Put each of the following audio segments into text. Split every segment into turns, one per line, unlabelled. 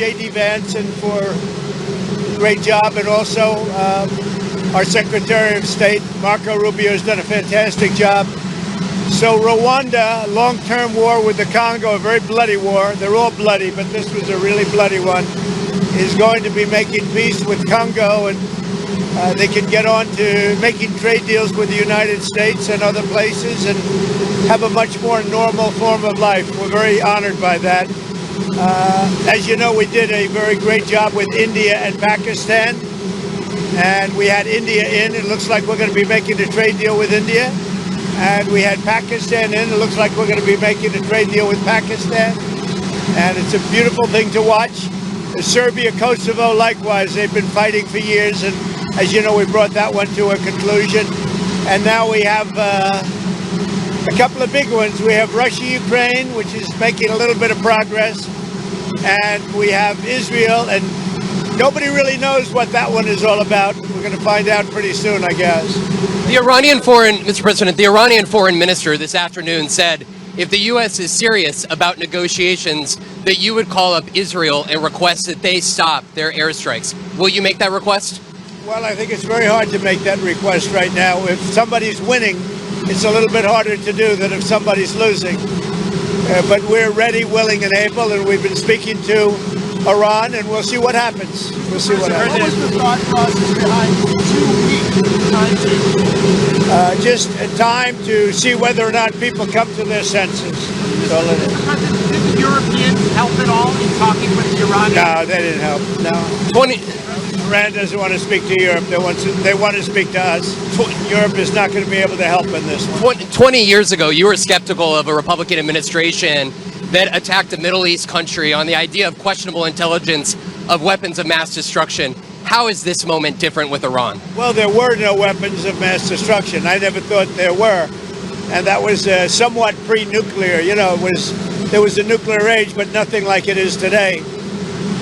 J.D. Vance and for a great job, and also our Secretary of State, Marco Rubio, has done a fantastic job. So Rwanda, long-term war with the Congo, a very bloody war. They're all bloody, but this was a really bloody one, is going to be making peace with Congo, and they can get on to making trade deals with the United States and other places and have a much more normal form of life. We're very honored by that. As you know, we did a very great job with India and Pakistan, and we had India in. It looks like we're going to be making a trade deal with India. And we had Pakistan in. It looks like we're going to be making a trade deal with Pakistan. And it's a beautiful thing to watch. Serbia, Kosovo, likewise, they've been fighting for years. And as you know, we brought that one to a conclusion. And now we have a couple of big ones. We have Russia, Ukraine, which is making a little bit of progress. And we have Israel, and nobody really knows what that one is all about. We're going to find out pretty soon, I guess.
Mr. President, the Iranian foreign minister this afternoon said if the U.S. is serious about negotiations, that you would call up Israel and request that they stop their airstrikes. Will you make that request?
Well, I think it's very hard to make that request right now. If somebody's winning, it's a little bit harder to do than if somebody's losing. But we're ready, willing, and able, and we've been speaking to Iran, and we'll see what happens. We'll see what happens.
What was the thought process behind 2 week time?
Just a time to see whether or not people come to their senses. That's all it is.
Did the Europeans help at all in talking with the Iranians?
No, they didn't help. No. Iran doesn't want to speak to Europe. They want to speak to us. Europe is not going to be able to help in this one.
20 years ago, you were skeptical of a Republican administration that attacked a Middle East country on the idea of questionable intelligence of weapons of mass destruction. How is this moment different with Iran?
Well, there were no weapons of mass destruction. I never thought there were. And that was somewhat pre-nuclear. You know, there was a nuclear age, but nothing like it is today.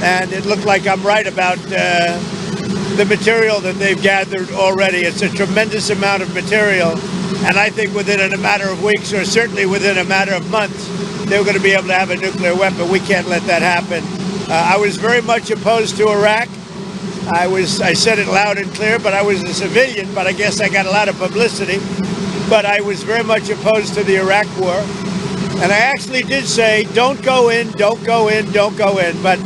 And it looked like I'm right about the material that they've gathered already. It's a tremendous amount of material. And I think within a matter of weeks, or certainly within a matter of months, they're going to be able to have a nuclear weapon. We can't let that happen. I was very much opposed to Iraq. I said it loud and clear, but I was a civilian, but I guess I got a lot of publicity. But I was very much opposed to the Iraq war. And I actually did say, don't go in, don't go in, don't go in. But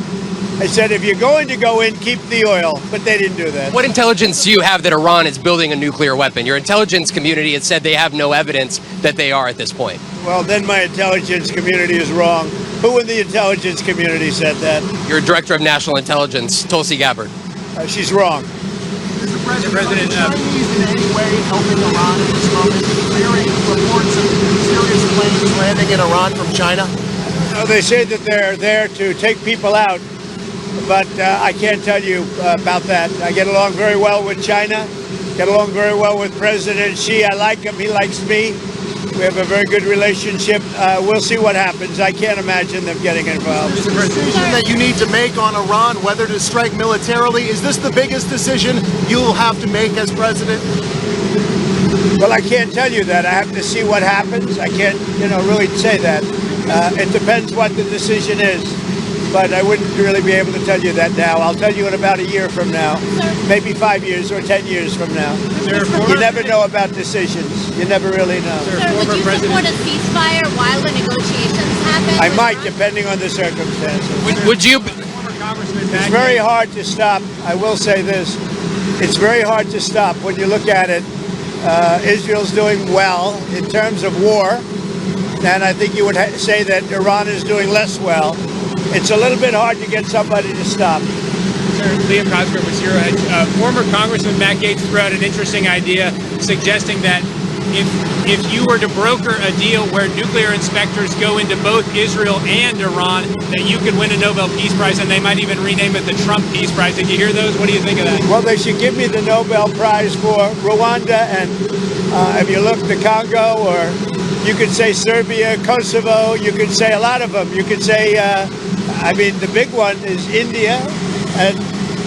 I said, if you're going to go in, keep the oil. But they didn't do that.
What intelligence do you have that Iran is building a nuclear weapon? Your intelligence community has said they have no evidence that they are at this point.
Well, then my intelligence community is wrong. Who in the intelligence community said that?
Your Director of National Intelligence, Tulsi Gabbard.
She's wrong.
Is the President, are the Chinese in any way helping Iran at this moment? Clearing reports of serious planes landing in Iran from China?
No, they say that they're there to take people out, but I can't tell you about that. I get along very well with China, get along very well with President Xi. I like him, he likes me. We have a very good relationship. We'll see what happens. I can't imagine them getting involved.
Is the decision that you need to make on Iran, whether to strike militarily, is this the biggest decision you'll have to make as president?
Well, I can't tell you that. I have to see what happens. I can't, really say that. It depends what the decision is. But I wouldn't really be able to tell you that now. I'll tell you in about a year from now, maybe 5 years or 10 years from now. You never know about decisions. You never really know.
Sir, would you support a ceasefire while the negotiations happen?
I might, depending on the circumstances.
Would you?
It's very hard to stop. I will say this. It's very hard to stop when you look at it. Israel's doing well in terms of war. And I think you would say that Iran is doing less well. It's a little bit hard to get somebody to stop.
Sir, Liam Cosgrove was here. Former Congressman Matt Gaetz threw out an interesting idea suggesting that if you were to broker a deal where nuclear inspectors go into both Israel and Iran, that you could win a Nobel Peace Prize, and they might even rename it the Trump Peace Prize. Did you hear those? What do you think of that?
Well, they should give me the Nobel Prize for Rwanda, and if you look, the Congo, or you could say Serbia, Kosovo, you could say a lot of them. You could say, the big one is India and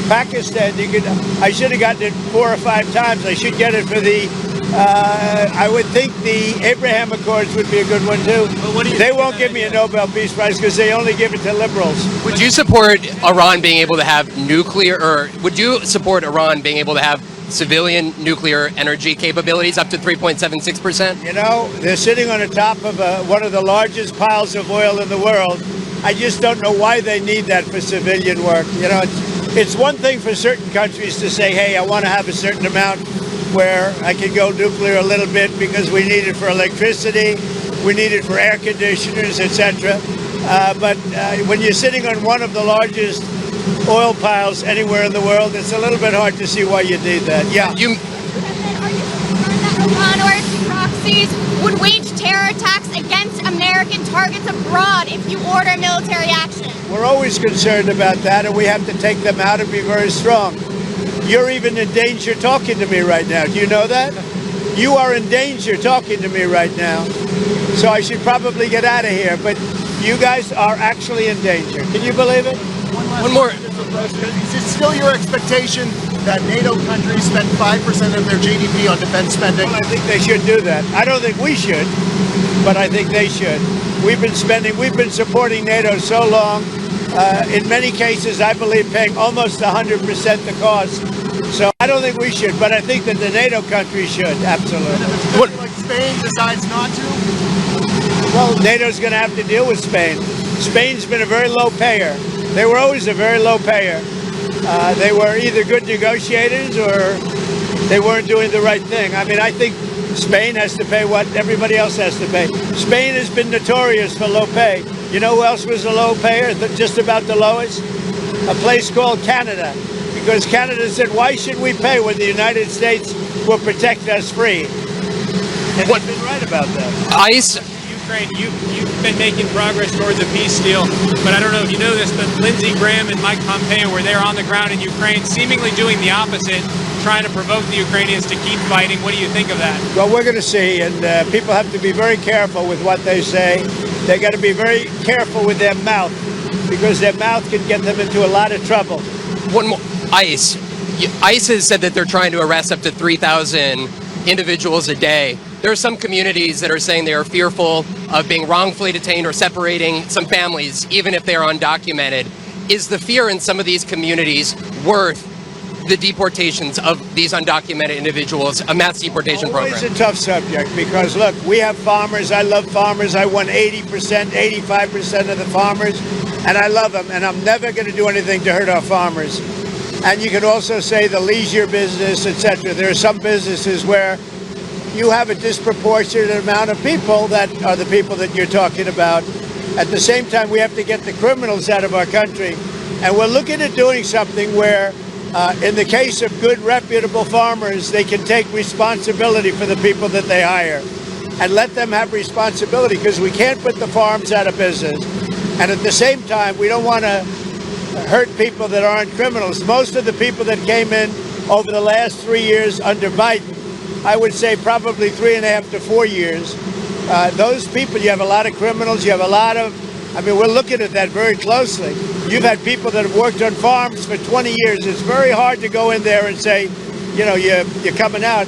Pakistan. I should have gotten it 4 or 5 times. I should get it for the I would think the Abraham Accords would be a good one too.
what do you
They
think of
won't
that
give me a
idea?
Nobel Peace Prize because they only give it to liberals.
Would you support Iran being able to have nuclear, or would you support Iran being able to have civilian nuclear energy capabilities up to 3.76%?
You know, they're sitting on the top of one of the largest piles of oil in the world. I just don't know why they need that for civilian work. You know, it's one thing for certain countries to say, hey, I want to have a certain amount where I can go nuclear a little bit because we need it for electricity, we need it for air conditioners, etc. But when you're sitting on one of the largest oil piles anywhere in the world, it's a little bit hard to see why you need that. Yeah.
Are you concerned that Iran or its proxies would wage terror attacks against American targets abroad if you order military action?
We're always concerned about that, and we have to take them out and be very strong. You're even in danger talking to me right now. Do you know that? You are in danger talking to me right now. So I should probably get out of here. But you guys are actually in danger. Can you believe it?
One more.
Is it still your expectation that NATO countries spend 5% of their GDP on defense spending?
Well, I think they should do that. I don't think we should, but I think they should. We've been supporting NATO so long. In many cases, I believe paying almost 100% the cost. So I don't think we should, but I think that the NATO countries should, absolutely.
Like Spain decides not to?
Well, NATO's going to have to deal with Spain. Spain's been a very low payer. They were always a very low payer. They were either good negotiators or they weren't doing the right thing. I mean, I think Spain has to pay what everybody else has to pay. Spain has been notorious for low pay. You know who else was a low payer, just about the lowest? A place called Canada. Because Canada said, why should we pay when the United States will protect us free? And they've been right about that.
ICE.
Ukraine, you've been making progress towards a peace deal, but I don't know if you know this, but Lindsey Graham and Mike Pompeo were there on the ground in Ukraine, seemingly doing the opposite, trying to provoke the Ukrainians to keep fighting. What do you think of that?
Well, we're going to see, and people have to be very careful with what they say. They got to be very careful with their mouth, because their mouth can get them into a lot of trouble.
One more. ICE. ICE has said that they're trying to arrest up to 3,000 individuals a day. There are some communities that are saying they are fearful of being wrongfully detained or separating some families, even if they are undocumented. Is the fear in some of these communities worth the deportations of these undocumented individuals, a mass deportation program?
It's a tough subject because, look, we have farmers. I love farmers. I won 80%, 85% of the farmers, and I love them, and I'm never going to do anything to hurt our farmers. And you can also say the leisure business, etc. There are some businesses where you have a disproportionate amount of people that are the people that you're talking about. At the same time, we have to get the criminals out of our country. And we're looking at doing something where, in the case of good, reputable farmers, they can take responsibility for the people that they hire and let them have responsibility, because we can't put the farms out of business. And at the same time, we don't want to hurt people that aren't criminals. Most of the people that came in over the last 3 years under Biden, I would say probably 3.5 to 4 years, those people, you have a lot of criminals, you have a lot of, I mean, we're looking at that very closely. You've had people that have worked on farms for 20 years. It's very hard to go in there and say, you know, you're coming out.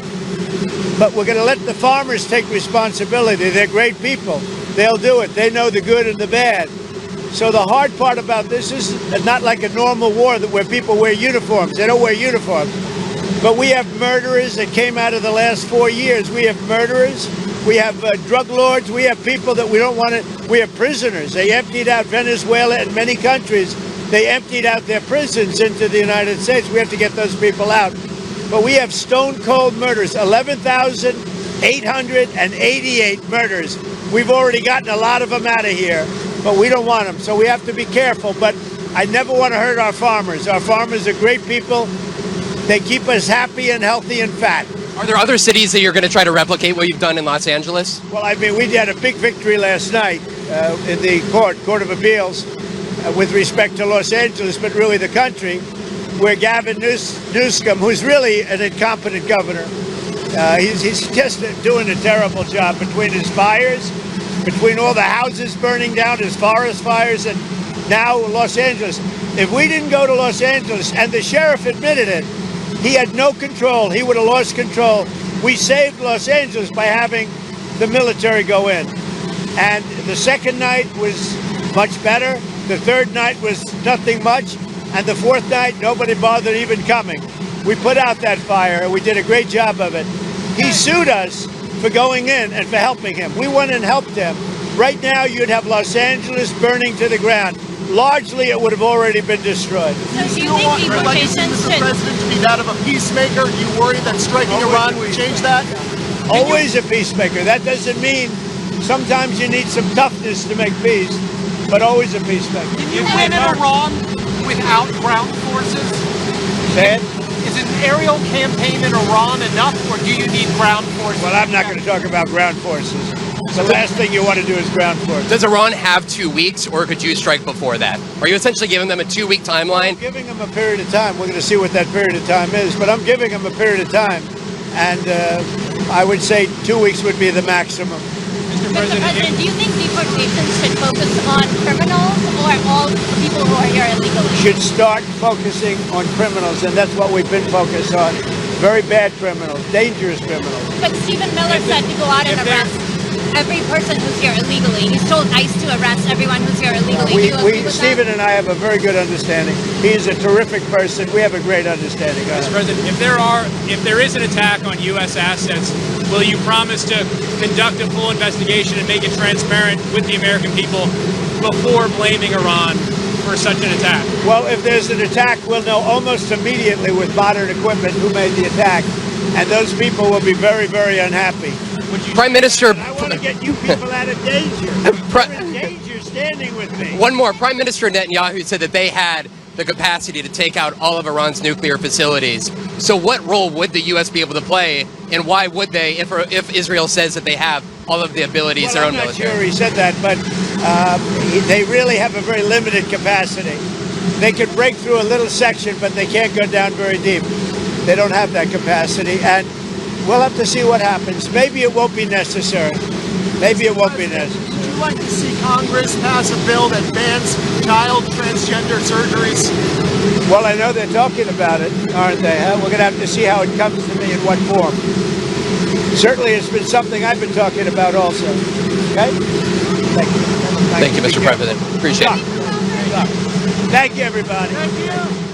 But we're going to let the farmers take responsibility. They're great people. They'll do it. They know the good and the bad. So the hard part about this is not like a normal war where people wear uniforms. They don't wear uniforms. But we have murderers that came out of the last 4 years. We have murderers. We have drug lords. We have people that we don't want to. We have prisoners. They emptied out Venezuela and many countries. They emptied out their prisons into the United States. We have to get those people out. But we have stone cold murders, 11,888 murders. We've already gotten a lot of them out of here, but we don't want them. So we have to be careful. But I never want to hurt our farmers. Our farmers are great people. They keep us happy and healthy and fat.
Are there other cities that you're going to try to replicate what you've done in Los Angeles?
Well, I mean, we had a big victory last night in the Court of Appeals with respect to Los Angeles, but really the country, where Gavin Newsom, who's really an incompetent governor, he's just doing a terrible job between his fires, between all the houses burning down, his forest fires, and now Los Angeles. If we didn't go to Los Angeles, and the sheriff admitted it, he had no control. He would have lost control. We saved Los Angeles by having the military go in. And the second night was much better. The third night was nothing much. And the fourth night, nobody bothered even coming. We put out that fire, and we did a great job of it. He sued us for going in and for helping him. We went and helped him. Right now, you'd have Los Angeles burning to the ground. Largely, it would have already been destroyed.
So do you think
Your legacy,
deportations
Mr.
should...
President, to be that of a peacemaker? Do you worry that striking Iran would change that?
Always a peacemaker. That doesn't mean sometimes you need some toughness to make peace, but always a peacemaker.
Can you win in Iran without ground forces?
Say it?
Is an aerial campaign in Iran enough, or do you need ground forces?
Well, I'm not going to talk about ground forces. The last thing you want to do is ground forces.
Does Iran have 2 weeks, or could you strike before that? Are you essentially giving them a 2-week timeline?
I'm giving them a period of time. We're going to see what that period of time is, but I'm giving them a period of time. And I would say 2 weeks would be the maximum.
Mr. President, do you think deportations should focus on criminals or all people who are here illegally?
Should start focusing on criminals, and that's what we've been focused on. Very bad criminals, dangerous criminals.
But Stephen Miller said to go out and arrest every person who's here illegally. He's told ICE to arrest everyone who's here illegally. Do you agree with
Stephen
that?
and I have a very good understanding. He is a terrific person. We have a great understanding.
Mr. President, if there is an attack on U.S. assets, will you promise to conduct a full investigation and make it transparent with the American people before blaming Iran for such an attack?
Well, if there's an attack, we'll know almost immediately with modern equipment who made the attack, and those people will be very, very unhappy.
Prime Minister...
I want to get you people out of danger. You're in danger standing with me.
One more. Prime Minister Netanyahu said that they had the capacity to take out all of Iran's nuclear facilities. So what role would the U.S. be able to play, and why would they, if Israel says that they have all of the abilities, their own military?
I'm not sure he said that, but they really have a very limited capacity. They can break through a little section, but they can't go down very deep. They don't have that capacity, and we'll have to see what happens. Maybe it won't be necessary. Maybe it won't be necessary.
Would you like to see Congress pass a bill that bans child transgender surgeries?
Well, I know they're talking about it, aren't they? Huh? We're going to have to see how it comes to me in what form. Certainly, it's been something I've been talking about also. Okay? Thank you.
Thank you, Mr. President. Appreciate it.
Thank you, everybody.
Thank you.